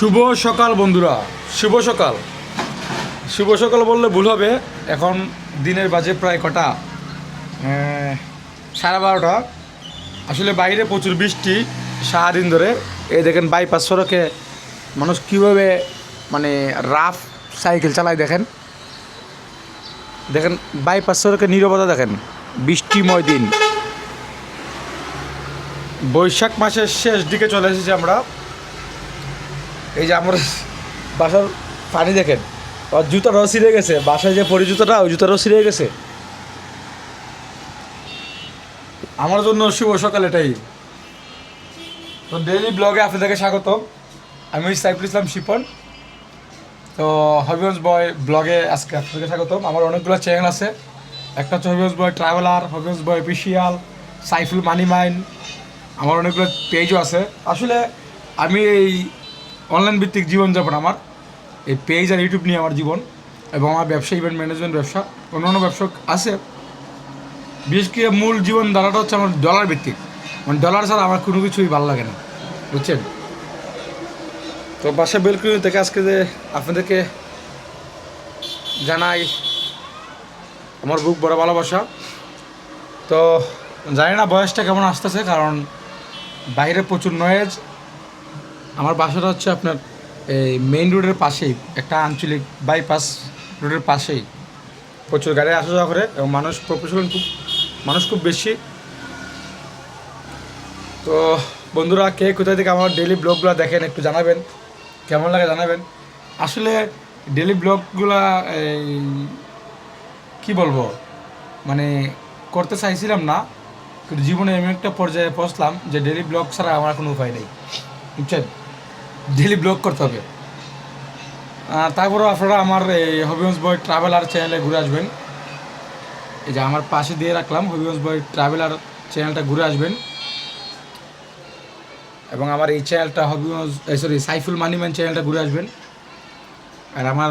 শুভ সকাল বন্ধুরা, শুভ সকাল। শুভ সকাল বললে ভুল হবে। এখন দিনের বাজে প্রায় কটা, 12:30। আসলে বাইরে প্রচুর বৃষ্টি সারাদিন ধরে। এই দেখেন বাইপাস সড়কে মানুষ কীভাবে মানে রাফ সাইকেল চালায়। দেখেন দেখেন বাইপাস সড়কে নীরবতা দেখেন। বৃষ্টিময় দিন, বৈশাখ মাসের শেষ দিকে চলে এসেছি আমরা। এই যে আমার বাসার পানি দেখেন, আর জুতাটাও ছিঁড়ে গেছে। বাসায় যে পরি জুতাটা, ওই জুতাটাও ছিঁড়ে গেছে। আমার জন্য শুভ সকাল এটাই। তো ডেইলি ব্লগে আপনাদেরকে স্বাগত। আমি সাইফুল ইসলাম শিপন। তো হবিগঞ্জ বয় ব্লগে আজকে আপনাদেরকে স্বাগতম। আমার অনেকগুলো চ্যানেল আছে। একটা হচ্ছে হবিগঞ্জ বয় ট্রাভেলার, হবিগঞ্জ বয় অফিসিয়াল, সাইফুল মানি মাইন। আমার অনেকগুলো পেজও আছে। আসলে আমি এই অনলাইন ভিত্তিক জীবনযাপন আমার, এই পেজ আর ইউটিউব নিয়ে আমার জীবন। এবং আমার ব্যবসা, ইভেন্ট ম্যানেজমেন্ট ব্যবসা, অন্যান্য ব্যবসা আছে। বিশেষ করে মূল জীবন ধারাটা হচ্ছে আমার ডলার ভিত্তিক। মানে ডলার ছাড়া আমার কোনো কিছুই ভালো লাগে না, বুঝছেন। তো বাসা বেলকুনি থেকে আজকে যে আপনাদেরকে জানাই আমার বুক বড় ভালোবাসা। তো জানি না বয়সটা কেমন আসতেছে, কারণ বাইরে প্রচুর নয়েজ। আমার বাসাটা হচ্ছে আপনার এই মেইন রোডের পাশেই, একটা আঞ্চলিক বাইপাস রোডের পাশেই। প্রচুর গাড়ি আসা যাওয়া করে এবং মানুষ খুব বেশি। তো বন্ধুরা, কে কোথায় থেকে আমার ডেইলি ব্লগগুলো দেখেন একটু জানাবেন, কেমন লাগে জানাবেন। আসলে ডেইলি ব্লগগুলো কী বলবো, মানে করতে চাইছিলাম না, কিন্তু জীবনে এমন একটা পর্যায়ে পৌঁছলাম যে ডেইলি ব্লগ ছাড়া আমার কোনো উপায় নেই, বুঝছেন। ডেইলি ব্লগ করতে হবে। তারপরেও আপনারা আমার এই হবিগঞ্জ বয় ট্রাভেলার চ্যানেলে ঘুরে আসবেন। এই যে আমার পাশে দিয়ে রাখলাম, হবিগঞ্জ বয় ট্রাভেলার চ্যানেলটা ঘুরে আসবেন। এবং আমার এই চ্যানেলটা হবিগঞ্জ সাইফুল মানিম্যান চ্যানেলটা ঘুরে আসবেন। আর আমার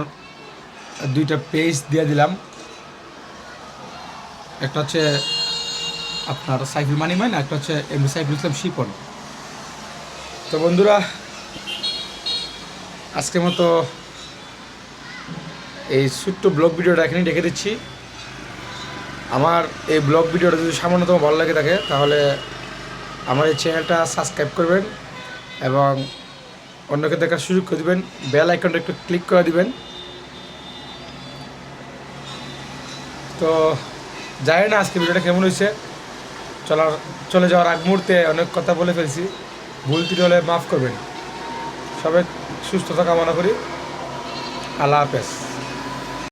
দুইটা পেজ দিয়ে দিলাম, একটা হচ্ছে আপনার সাইফুল মানিম্যান, একটা হচ্ছে এমনি সাইফুল ইসলাম শিপন। তো বন্ধুরা, আজকের মতো এই ছোট্ট ব্লগ ভিডিওটা এখানেই রেখে দিচ্ছি। আমার এই ব্লগ ভিডিওটা যদি সামান্যতম ভালো লাগে থাকে, তাহলে আমার এই চ্যানেলটা সাবস্ক্রাইব করবেন এবং অন্যকে দেখার সুযোগ করে দেবেন। বেল আইকনটা একটু ক্লিক করে দিবেন। তো জানি না আজকে ভিডিওটা কেমন হয়েছে। চলে যাওয়ার আগ মুহূর্তে অনেক কথা বলে ফেলছি, ভুল ত্রুটি হলে মাফ করবেন। সবাই সুস্থতা কামনা করি। আল্লাহ হাফেজ।